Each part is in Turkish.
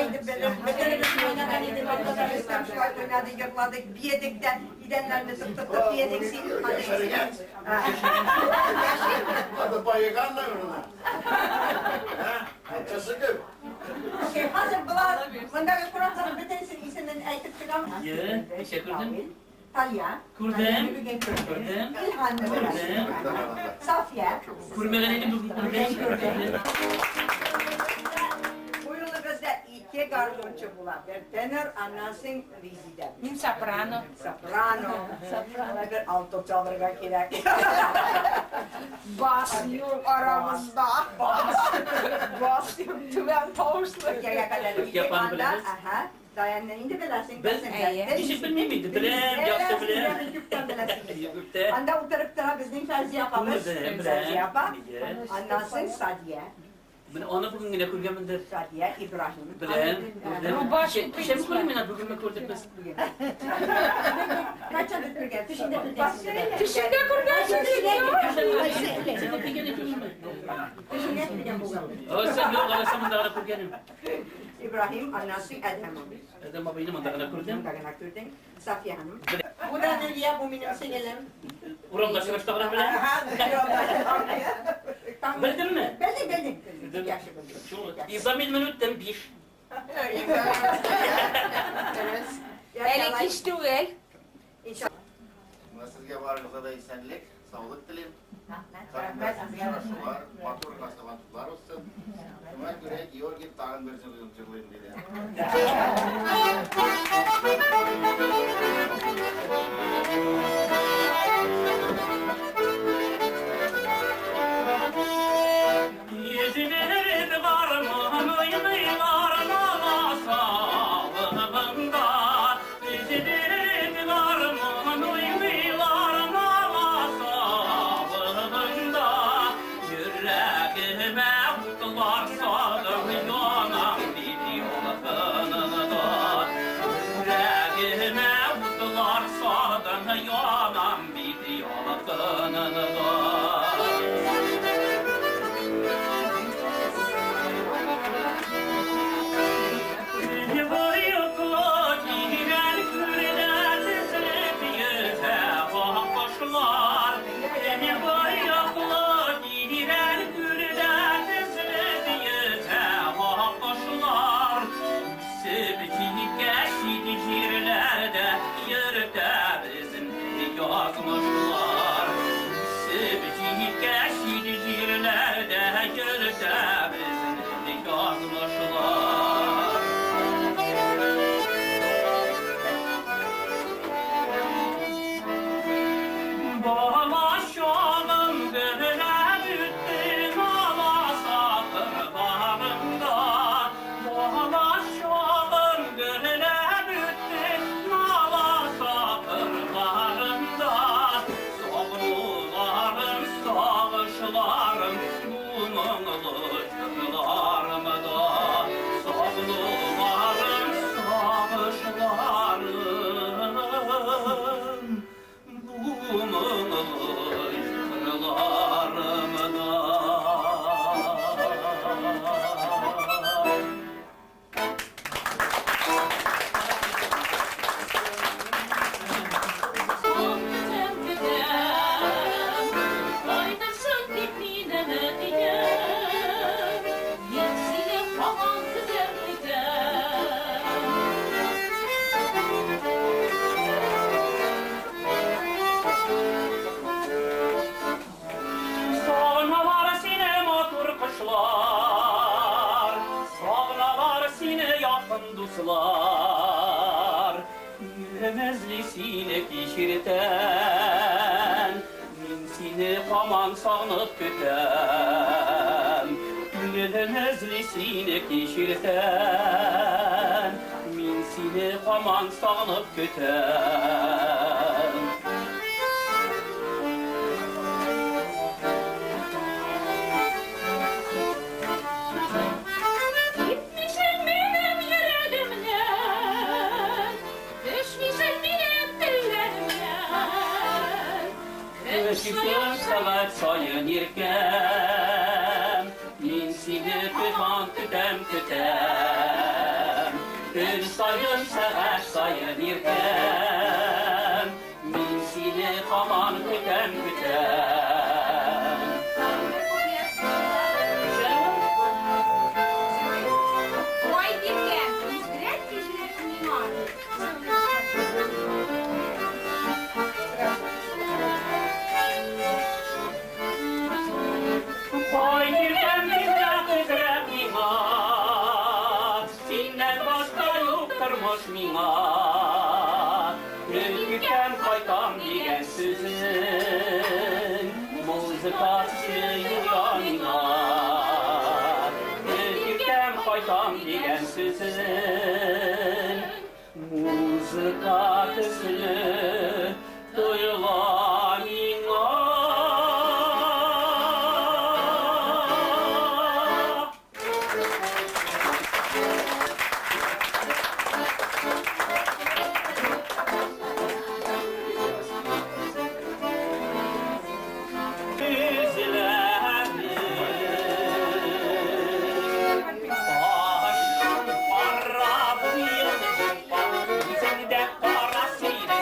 Haydi belerimiz oynanan idi, noktadan İslamşılar oynadı, yırtladık, biyedik de, gidenlerini tık tık tık biyedik, sildik. Hadi bayıkanla önüne. Çasıkım. Okey, hazır bular, bunları Kur'an'ın bütün isimlerini aytıp çıkalım. Teşekkür ederim. Talya. Kurdem. Kurdem. İlhan. Safiye. Kurmelenini bu kurdem. Buyurun bizde iki gardonçu bular. Bir tenor, anasın vizide. Un soprano. Soprano. Bir alto çalırga gerek. Bas yok aramızda. Bas yok. Tüven tavuşlu. Türkiye'ye kadar iki Yapan anda. biliriz. Aha. Dayanın indi bilesin. Ben işi bilmiyor muydu? Bilem, yaptı bilem. Yükte. Anda oturup da bizim Ferzi yapamız. Ferzi yapar. Anasın Sadiye. Ben onu bugün yine kurgamındır. Sadiye İbrahim. Bilem. Rubaş Şey mi kurayım ya? Bugün mü kurduk biz? Kaç adet kürgen? Tüşünde kürgen. Tüşünde kurgan Sen de gene kurayım mı? Tüşünde kürgen bu. Sen yok, alasam da kurganım. İbrahim anası Edhem. Adam babayla mı da kurdum? Dagana kürgen. Safiye Hanım. Bu da ne diye bu benim singelim. Ulan da sırf tavra bile. Bildin mi? Bildim. Yaşı bildim. İzamil minütten bir. Elek işte o el. İnşallah. Sizge varınıza da esenlik, sağlık dileyim. Çalışmalar, matur kastavantılar olsun. Buna göre Georgi Tağın bir cırlayın dedi. Yüzünün var mı, mıydılar mı sağlığında? Yüzünün var mı, mıydılar mı sağlığında? Yüreğime vurdular sağlığı yanan bir yolunda. Yüreğime vurdular sağlığı yanan bir yolunda. Yazmışlar, sevdiği geçidi yerlerde yürüde bizim yazmışlar. Balaşalım gönüle büttüm alasa kırlarında. Balaşalım gönüle büttüm alasa kırlarında. Sağlılarım, sağışlarım, bununlu çırlarım da. Sağlılarım, sağışlarım, bununlu çırlarım da. Sağnalar sine motor kuşlar, sağnalar sine yakın dostlar. Yüremezli sine pişirten, min sine kaman sanıp köten. Yüremezli sine pişirten, min sine kaman sanıp köten. Gitmişim benim yüreğimden, düşmüşüm benim dillerimden. Işıklar salar sayın yirken, min seni tutan tütem tütem. Gün sayın seher sayın irken Min sili kaman küten küten Ой, дітки, здрядьте жрять мімар. Koy girden bizden kızrep mina Sinden başka yokturmuş mina Ülküken kaytam diyen sözün Muzika çıkıyor mina Ülküken kaytam diyen sözün Muzika çıkıyor duyulan mina Para bu yıl, sen de parasıyla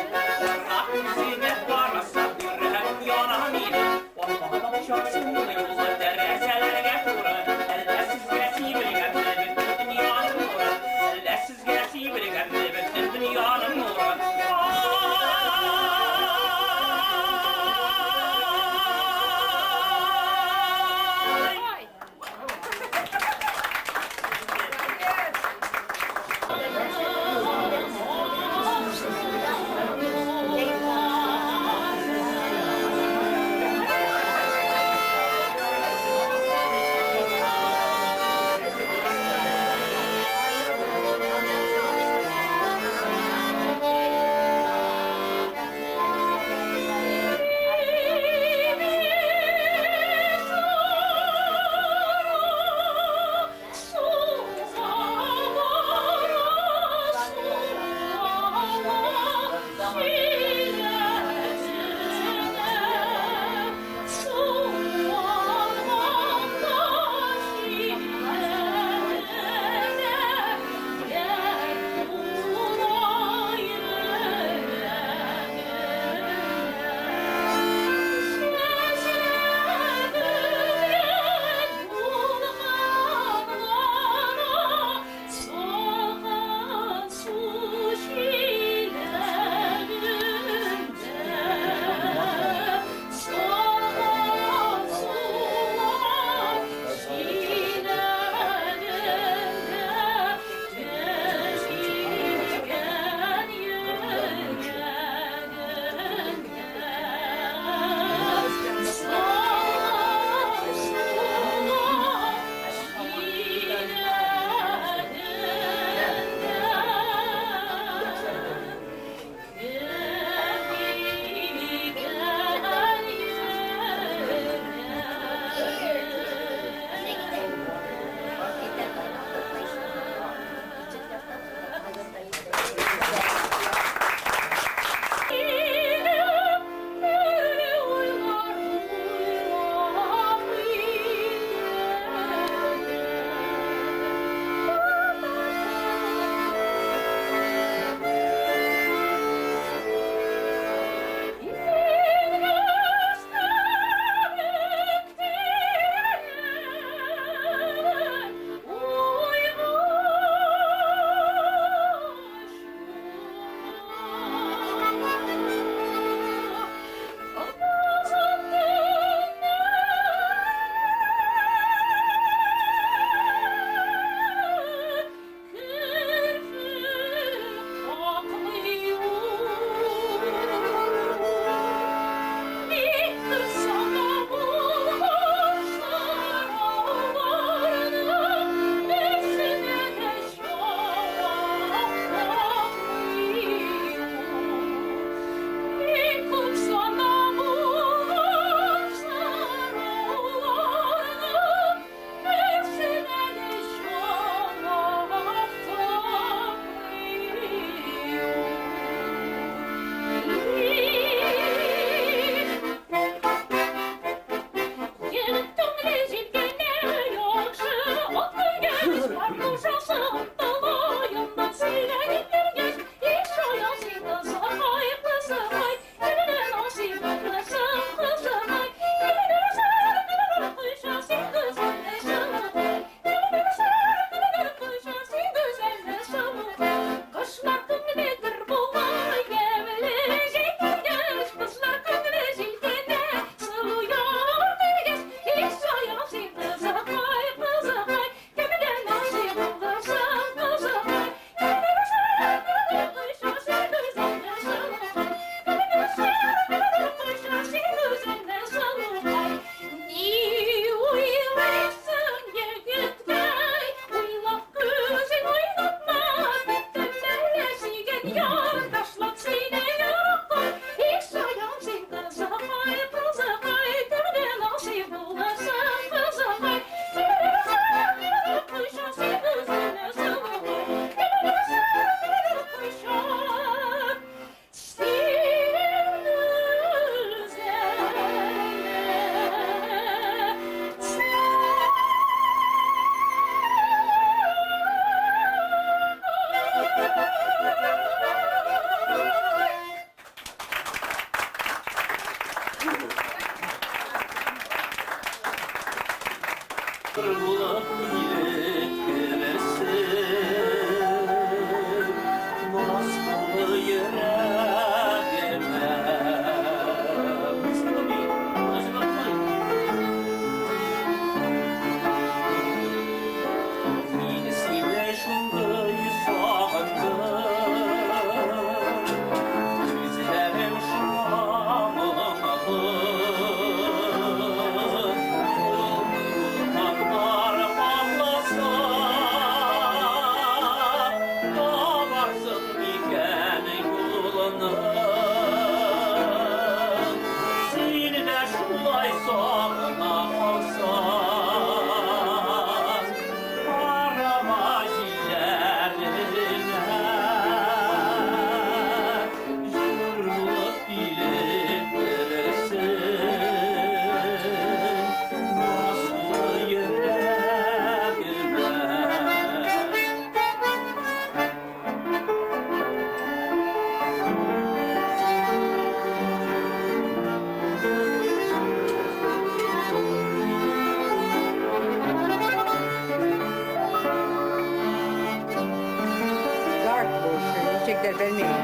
Bilmeyecekler bilmiyorum.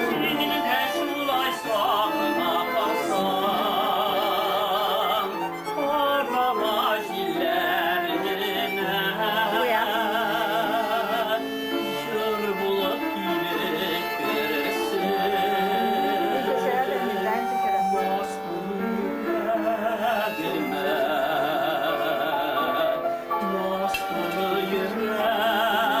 Seni de sulaysan aparsan Arama jillerine Kör bulup gülüklersin Baskılı yüreğime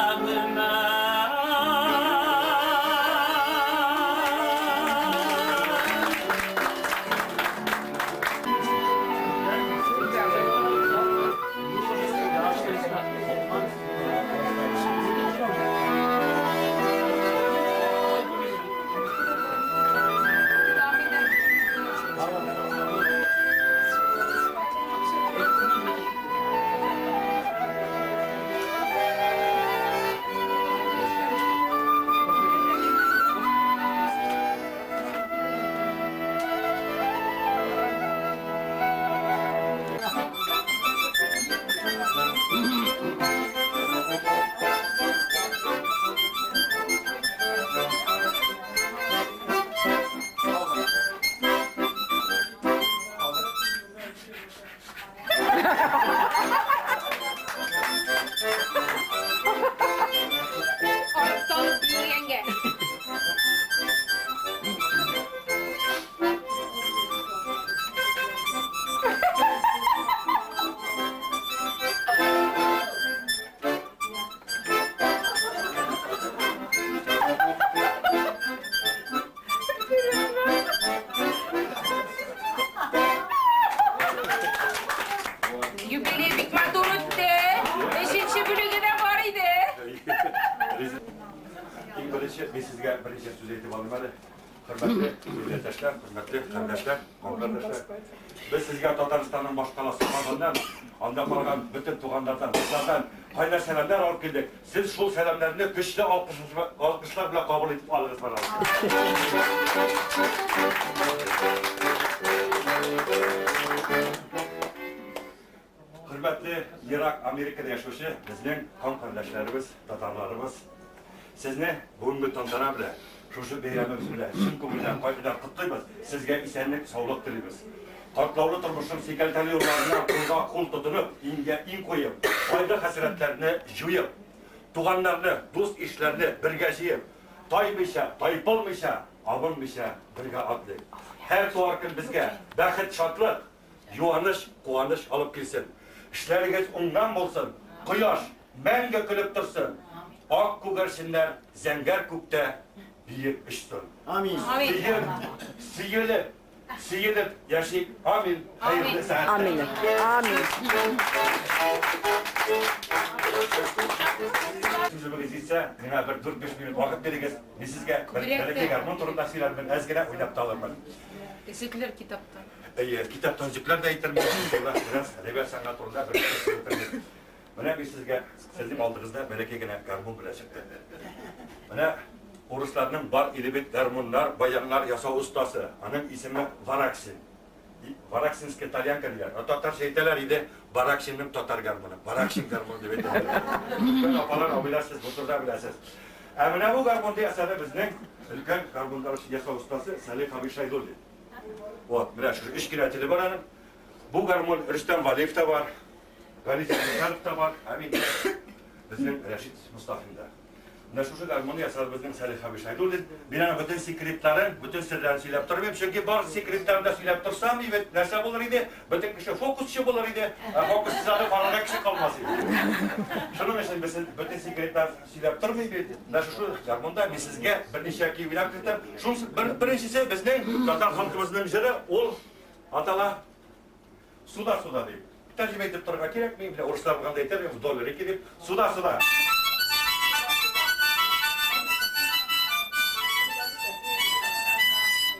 Ortalık bir yenge. Yübeli bitmez duruttu. Beşinci bölüge de var idi. Ben sizge birinci söz eğitim almalı. Hürmetli millətdaşlar, hürmetli kardeşler, arkadaşlar. Biz sizge Tataristan'ın başkalası kalганdan, anda kalgan bütün tuğanlardan, dostlardan hayırlı selamlar alıp geldik. Siz şu selamlarını güçlü alkışlar bile kabul edip alırız bana. Hürmetli Irak, Amerika'da yaşaşı bizden kan kardeşlerimiz, Tatarlarımız. Sizni bugünkü tantana bile, şu beyramımız bile, şın kumuyla, kaybiler kutlayımız. Sizge isenlik, sağlık dilimiz. Katlavlı turmuşun sekelteli yollarına kulga kul tutunup, in koyup, fayda hasretlerini juyup, tuğanlarını, dost işlerini birge jiyip, taymışa, taypılmışa, abınmışa birge atlayıp. Her tuarkın bizge bəxit, şatlık, yuvanış, kuvanış alıp gelsin. İşleriniz ondan olsun, kıyaş, menge külüp dursun. Ak kugarşinler, zenger kukte, büyük iştun. Amin. Sıyılıp yaşayıp, amin, hayırlı saatler. Amin. Amin. Sözümüz ise, yine bir 4-5 minut vakit veriniz. Biz sizge, belki garmon turunda sizler ben ezgine oynap da alırım. Eskiler kitaptan. Kitaptan zikler de yitirmiyoruz. Biraz edebiyat sanat turunda bir şey yitirmiyoruz. Bana biz sizge, sizin aldığınızda belki yine garmon bile çıktı. Bana Uruslarının bar ilibit garmonlar, bayanlar yasa ustası. Onun ismi Varaksin. Varaksinski İtalyanka diyor. O Tatar şeyteler idi, Varaksin'in Tatar garmonu. Varaksin garmonu diye bilir. Ben apalar abiler siz, bu turda bilesiz. Emine bu garmonda yasada bizden ülken garmonlar yasa ustası Salih Abi Şaydoldi. O, biraz şu iş kiratili var hanım. Bu garmon Rüstem Valiyev de var. Galiz Mustafa da var. Amin. Bizim Reşit Mustafa'nda. Şu garmonu yasal bizim Salih Abi Şaydoldi. Binaen bütün sekretlerin, bütün sırlarını söyleyip durmayayım. Çünkü bazı sekretlerini de söyleyip dursam iyi ve nerede bulur idi? Bütün kişi fokusçu bulur idi. Fokus zaten fazla kişi kalmaz idi. Şunun için bizim bütün sekretler söyleyip durmayayım. Şu garmonda biz sizge bir neşe ki bilak ettim. Şunun birincisi bizden Tatar halkımızın jiri ol atala suda deyip. Tercüme edip durmak gerek mi? Uruslar bu kanda yeter mi? Doları gidip suda.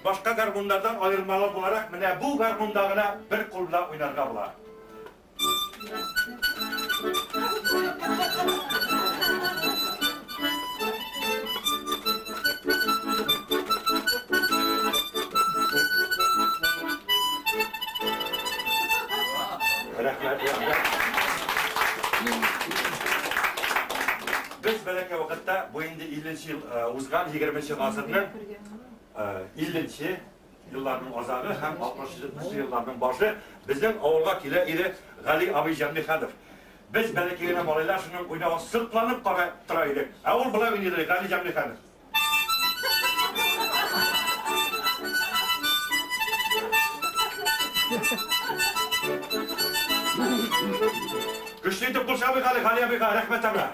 Başka garmonlardan ayrılmalı olarak bu garmondağına bir kulda oynarga bular. Biz belki vakitte bu indi 50 yıl uzgan 20. asırının 50 yıllarının azabı hem 60 yıllarının başı bizim avlak ile iri Gali Abicemlihadır. Biz belki yine malaylar şunun oynağı sırtlanıp duraydık. Avul bula oynaydık Gali Cemlihadır. Güçlüydük Bursa abi Gali, Gali abi Gali, rahmet emre.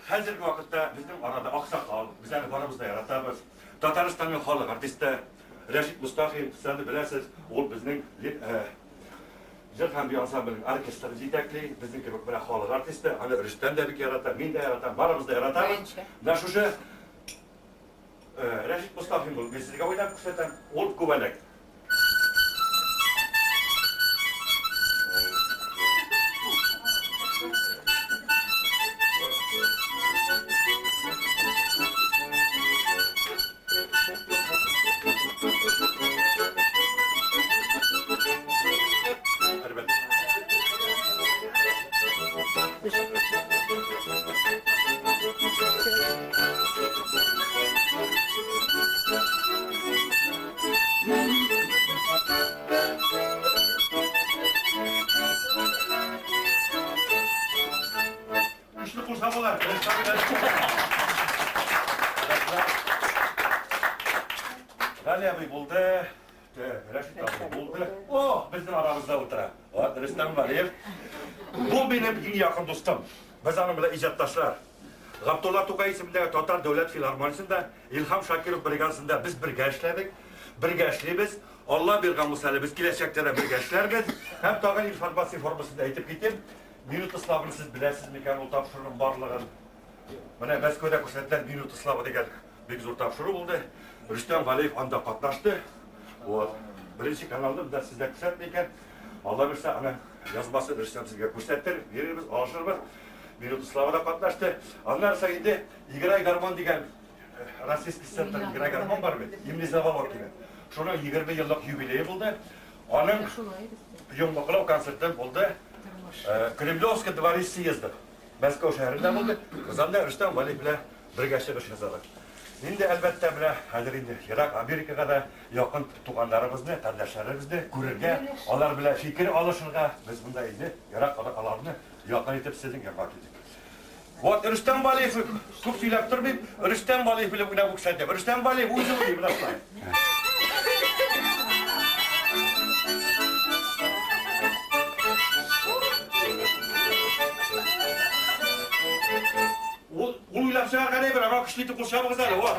Hazırki vakitte bizim arada aksakal, bizden aramızda yaratabiliriz. Tataristan'ın halk artisti Reşit Mustafi, sen de bilirsiniz, o bizim Zırhan bir ansambılın orkestrası yetekli, bizim gibi bir halk artisti, hani Rüstem de bir yaratan, min de yaratan, aramızda yaratan. Ne şu şey, Reşit Mustafi'nin bu, biz sizge oynayıp kuşatan, ol kuvalek. Güçlü kursamolar. Gali abi buldu. Reşit abi buldu. Oh, bizim aramızda otura. O, Rüstem Valiyev. Bu benim en yakın dostum. Biz onunla icatdaşlar. Abdullah Tugay isimli Tatar Devlet Filarmonisi'nde, İlham Şakirov brigadasında biz birga işledik. Birga işleyimiz. Allah bergan bo'lsa, biz kelajakda birga ishlarmiz. Hem tag'in informatsiya formasida aytib ketdim. Minut islovini siz bilasiz ekan, u topshiriqning borlig'ini. Mana Moskvada ko'rsatilgan minut islovi degan bek zo'r topshiriq bo'ldi. Rüstem Valiyev anda qatnashdi. O birinchi kanalda biz sizga ko'rsatdik ekan. Allah bersa ana yozmasi Rüstem sizga ko'rsattir, beramiz, oshirmiz. Minut islovida qatnashdi. Ondan so'ng endi Igray Garmon degan rossiyskiy ssenariy Igray Garmon bormi? Imli Zavalov degan. Şunun 20 yıllık yubileyi buldu. Onun yumruqlov konserti buldu. Kremlovskiy dvoris съезdi. Moskva shahrida buldu. O'zanda Rüstem Valiyev bilan birga chiqish yasadik. Endi albatta bilan hozir endi Iroq, Amerikaga da yaqin tuqqanlarimizni, tandoshlarimizni ko'rishga, ular bilan fikr olishga biz bunday endi Iroq aloqalarini yaqin etib sizinga qo'ydik. Вот Rüstem Valiyev ko'p so'ylab turib, Rüstem Valiyev bilan o'ynab o'xshadi. Rüstem Valiyev o'zi o'ynaydi bilasizlar. Uylab chiqargani bir ana kuchli qo'shamimiz hali bor.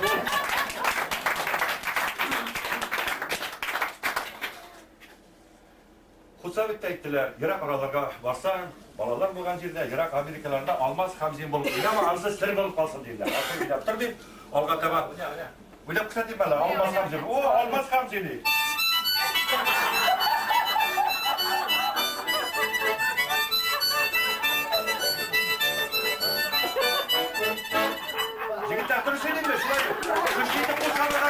Xudsavitda aytdilar, Iroq oralarga borsang, bolalar bo'lgan yerda, Iroq Amerikalarda olmos hamzin bo'lib, inama alsa sir bo'lib qolsin dedilar. Aslida o'ylab turdim, olg'a tava. O'ylab ko'rsating mana, olmos hamzin. O, olmos hamzin. Yigitlar turishingizmi? Shulay. Kuchli qo'shamlar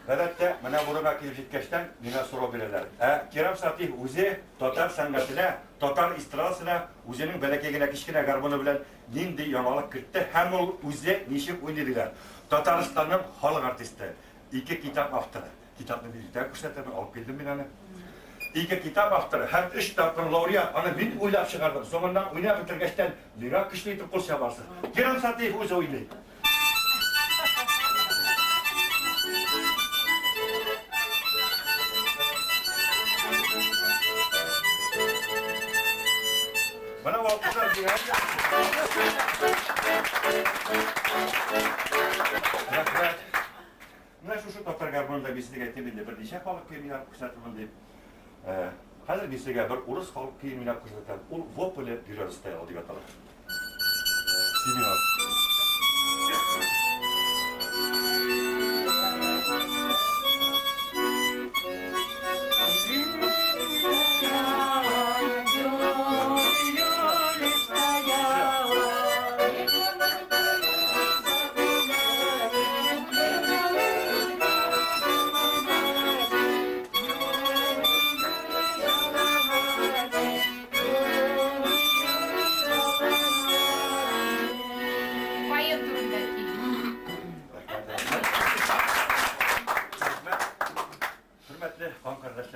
Albatta, mana buraga kelib ketgachdan meni so'rab beradilar. Kerem Satih o'zi Tatar san'atida, Tatar estradasida o'zining balakagina kichkina garmoni bilan nindi yomonlik kiritdi. Hamma o'zi nishib o'ynaydilar. Tataristonning xalq artisti, ikki kitob avtori. Kitobni birlikda ko'rsataman, olib keldim men uni. İki kitap avtori, hem 3 topqir laureat, ana men o'ylab chiqardim. So'ndan o'ynab bitirgachdan meni kuchli etib qo'sha borsa. Kerem Satih o'zi o'ynaydi. Bana alkışlar diye. Rahmet. Mana şu Tatar garmonida men sizga aytdim, bir necha xalq kiyimlar ko'rsataman deb. Hozir men sizga bir urus xalq kiyimlar ko'rsataman. U Vopole Bureau Style deb ataladi. Seminar.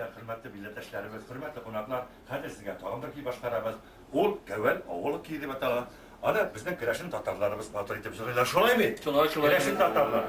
arkadaşlar, hürmetli milletveşlerimiz, hürmetli konaklar, hadi sizge tağımdır ki başkarabız. Ol, gevvel, oğul ki deb atalar. Ana bizning Kireçin Tatarlarımız batır etib so'raylar, shunaymi? Şolay. Kireçin Tatarlar.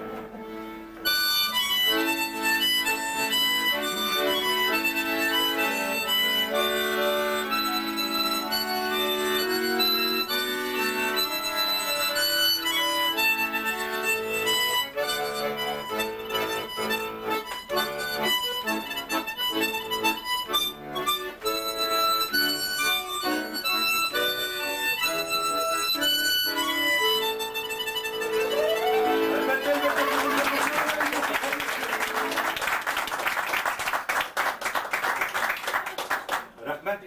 Rahmet.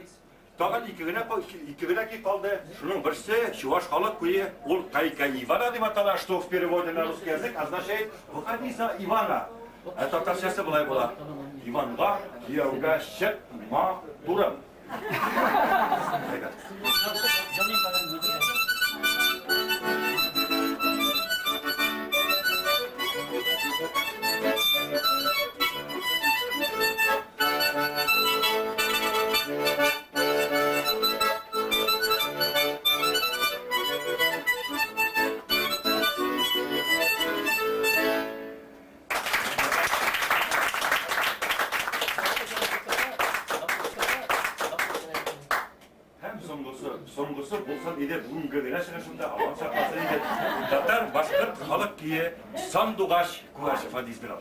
Tağın ikigine ki kaldı. Şunun birisi Şuvaş Halk Kuyu, ol Kayka Ivana deb atalar, что в переводе на русский язык означает «выходи за Ивана». Татарчасы былай була. Иванға күйеуге шықма турым. Hem songusu bulsan ide bunga gene şaşımda alan şapası ide. Tatar Başkırt Halk Kuyu Sandugaş Kuvaş ifadesi bilir.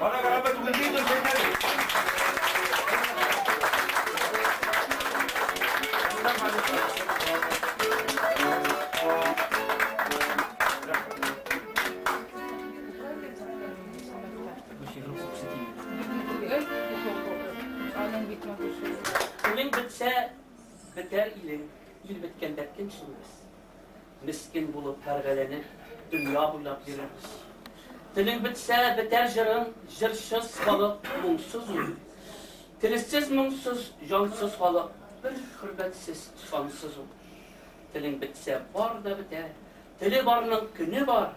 Bana beraber bugün değildir beyler. Tiling bitse biter ilin, il bitken derken çılırız. Miskin bulup pergelenir, dünya buylap yürürüz. Tiling bitse biter jırın, jırsız kalıp mumsuz olur. Tilsiz mumsuz, cansız kalıp bir hürmetsiz, sansız olur. Tiling bitse var da biter, tili barının günü var.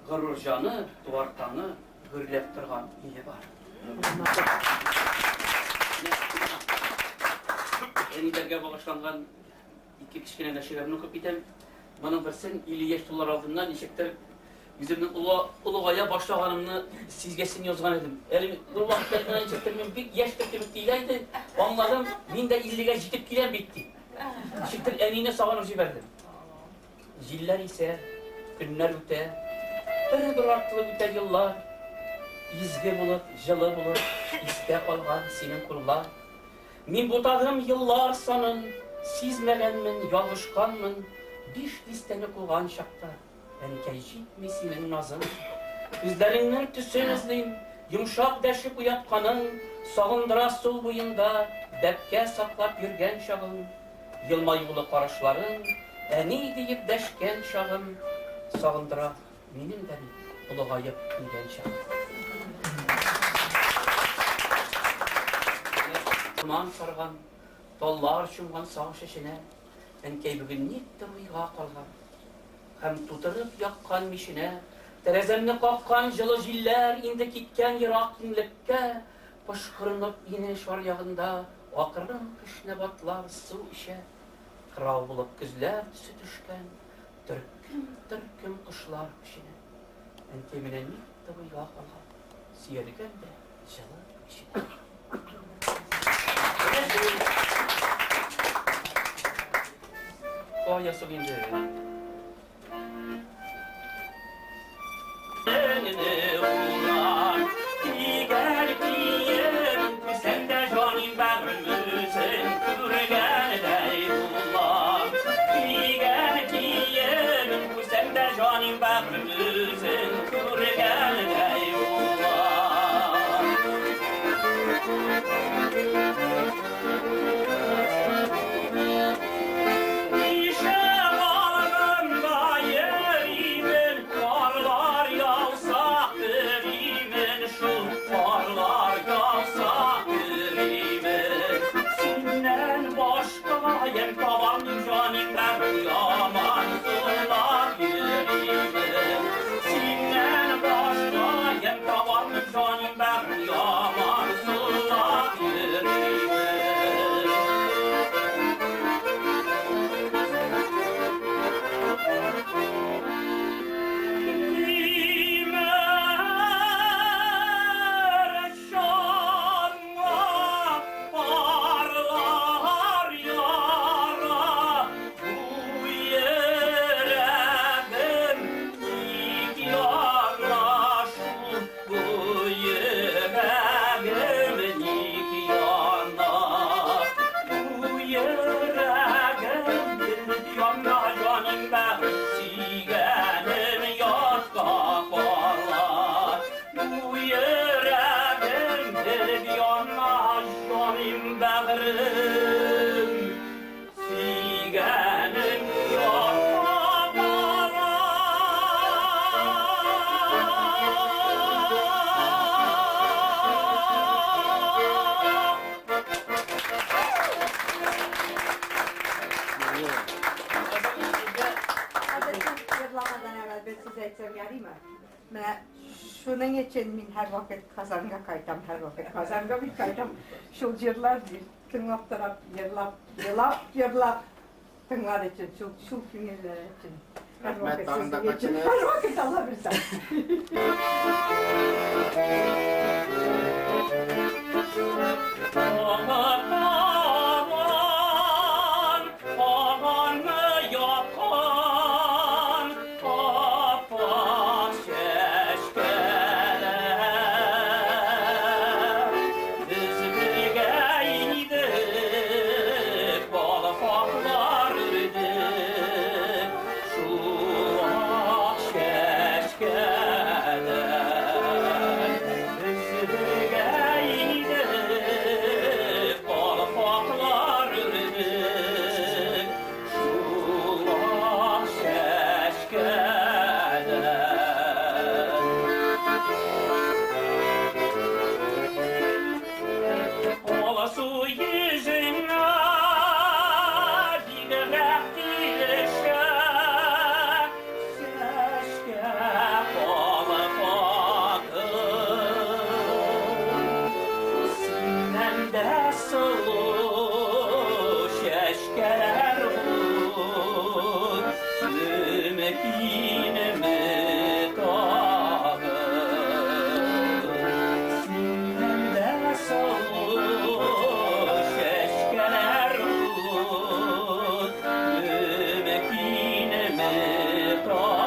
Gırır canı, duvartanı, gürlep durgan iyi var. Enilerge bağışlangan iki kişinin aşılarını okuyup gidelim. Bana versin, ili yaşlılar aldığından işektir. Bizimle Ulugaya başlağanımını sizgesini yazgan edim. Elim, bu vakitlerden işektir, ben bir yaş tepkimik değildi. Anladım, ben de illige jitip giren bitti. İşektir, enine sağanıcı verdim. Jiller ise, günler öte, bir artılıp öter yıllar. İzgi bulup, jılı bulup, iste kalgan senin kullar. Min butadığım yıllar sanın, sizmegenmin, yalışkanmin, bir listeni kulgan şakta, ben keycitmi senin nazın. Üzlerinden tüsün izleyim, yumuşak deşip uyatkanın, sağındıra sol boyunda, depke saklap yürgen şağın, yılmayılı karışların, eni deyip deşken şağın, sağındıra benim de ulugayıp yürgen şağın. Tuman sargan, dollar şumgan sağ şişine, enkey bugün nette uyga kalgan. Hem tutırıp yakkan mişine, terezemni kakkan жылы jiller, indi kitken yırak inlikke, pışkırınıp yine şor yağında, akırın kışne batlar su işe, kırav bulup güzler tüsü düşken, türküm kışlar pişine, enkey mine nette uyga kalgan, siyergen de жылы işine. Oh, ya subinde. Sen de canım bağlısın, kürgen deyullah. Sen de canım bağlısın. canım bağrım, süygenim yok bana. Yırlamadan evvel ben size etsem yarayım mı? Ben şunun için min her vakit kazanga kaytam, her vakit kazanga bir kaytam. Şu yırlar bir tınlap taraf yırlap tınlar için, şu günler için. Her vakit sizin için, her vakit alabilsem. Aman mı yapan, kapak şeşkeler. Biz birgeydik, balafaklar ördük, şu ak şeşkeler. Biz birgeydik, balafaklar ördük, şu ak şeşkeler. Ola su yüzüne dilerek dilişe, seşke balık akın. Sinden de sulu şeşkeler olur, ümitimi dağın. Sinden de sulu şeşkeler olur, ümitimi dağın.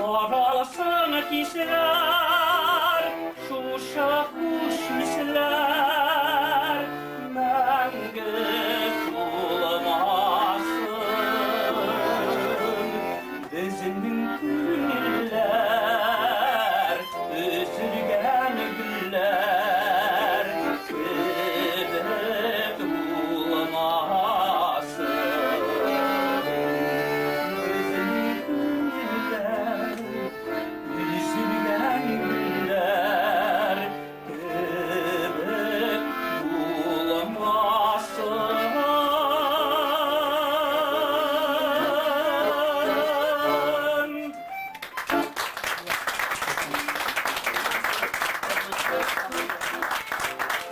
Aralsın kişiler, şu şakuş hisler, mengü bulmasın. Üzüldüm güller, üzülgen güller, kıbrık bulmasın. Üzülgen güller, kıbrık bulamazsın.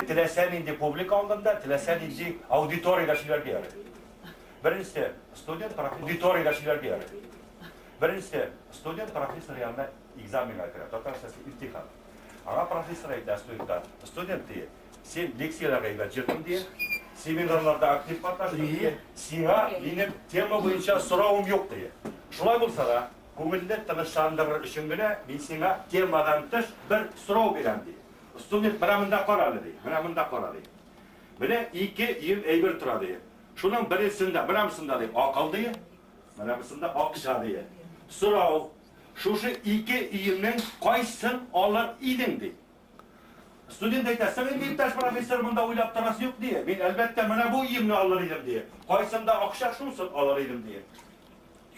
Tilesen indi publik aldığında, tilesen indi auditoriyada şeyler diyor. Birincisi, student auditoriyada şeyler diyor. Birincisi, student profesör yanına egzamin yapıyor. Totarsası imtihan. Ama profesör ayda student diye, sen leksiyalara girdin diye, seminarlarda aktif katlaştın diye, sana benim tema boyunca sorağım yok diye. Şulay bulsa da, көңілді тыныштандырыр үшін гіне мен сеңа темадан тыш бір сұрау берем дейді. Студент мына мында қарады дейді, мына мында қарады дейді. Міне екі ем әйбір тұра дейді. Шуның бірісінде, мынамысында дейді, ақыл дейді, мынамысында ақша дейді. Сұрау, шушы екі емнің қайсысын алар едің дейді. Студент айтады, сен ипташ профессор мында ойлап тұрасы жоқ дейді. Мен әлбәттә мына бұл емні алар едім дейді. Қайсында ақша шусын алар едім дейді.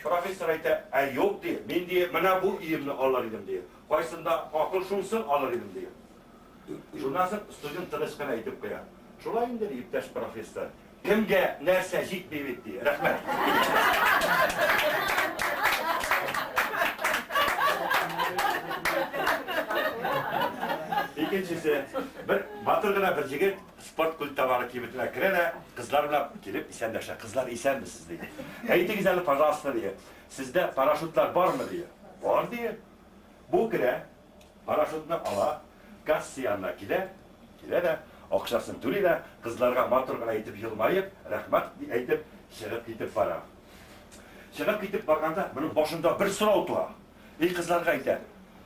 Profesör ayta, yok diye, ben diye, bana bu iyimni alır idim diye. Kaysında akıl şunsun alır idim diye. Şundan sonra student tanışkana aytıp koyar. Şulayım dedi iptaş profesör. Kimge nerse jitmeyip diye. Rahmet. İkincisi, bir batırgına bir jigit sport kulüptavara kibitine kirene, kızlarla gelip isendeşe, kızlar isen misiniz diye. Eğitim güzelli pazarlısı diye. Sizde paraşütler var mı diye. Var diye. Bu kire paraşütünü ala, gaz yanına gide de, akşasını türüyle kızlarga batırgına eğitip yılmayıp, rahmet eğitip, şırıp gidip vara. Şırıp gidip bakanda, bunun başında bir sıra otuğa. Kızlarga eğitip,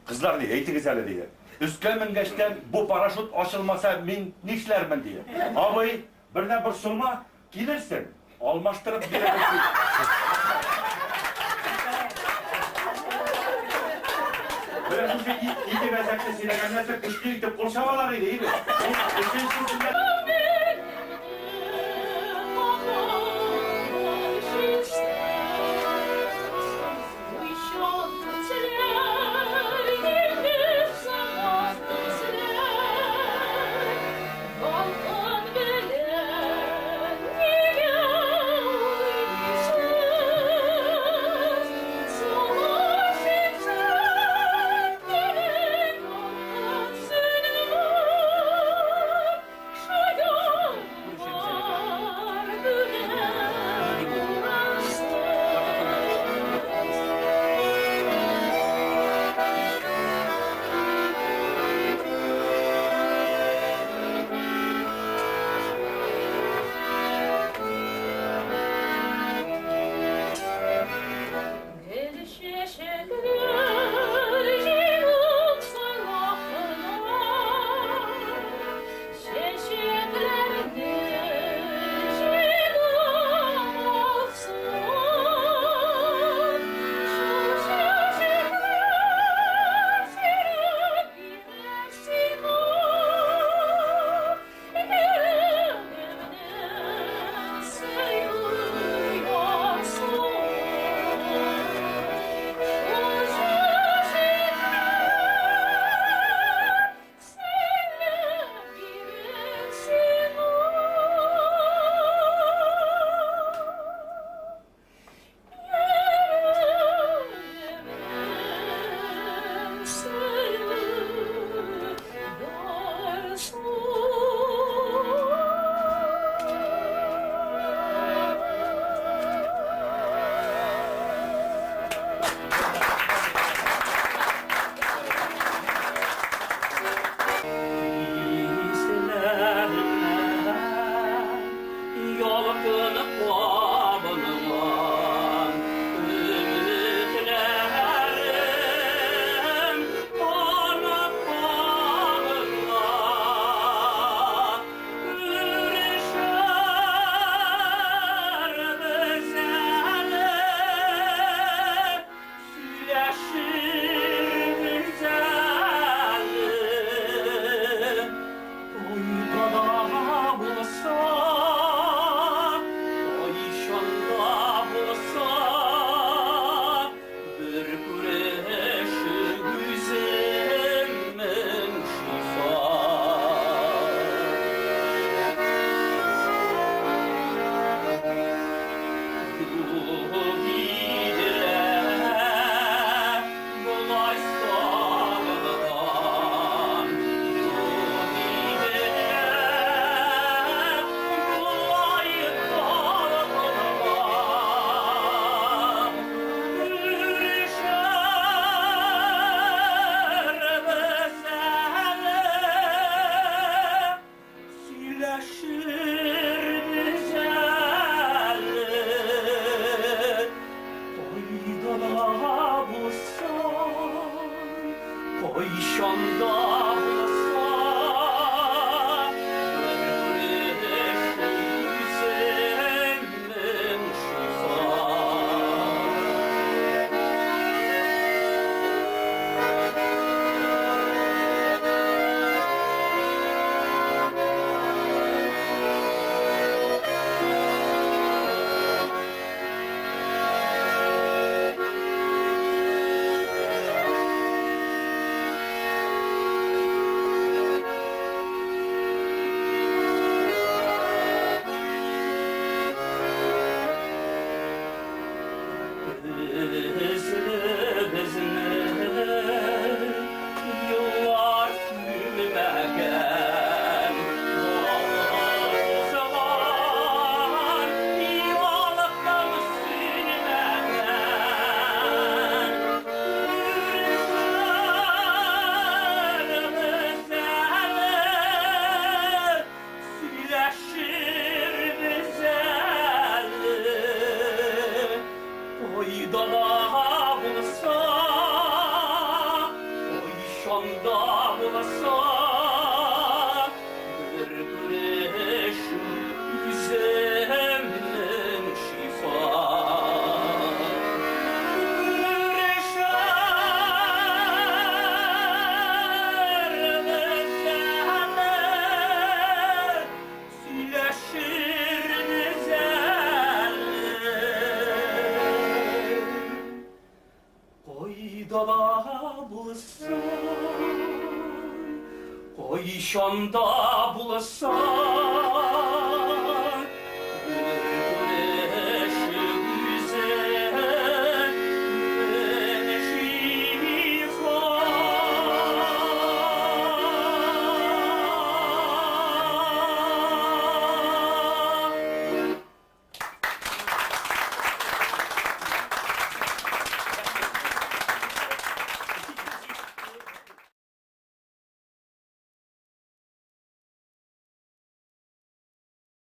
kızlar diye, eğitim güzelli diye. Üstüme geçten bu paraşüt açılmasa min nişlermen diye. Abi birine bir sulma gelirsin. Almaştırıp girebilirsin. Böyle bu şey iyi bezekte silegenlerse kışkı gidip kurşavalarıydı iyi mi? Bu üçüncüsünde... Nişanda bulsam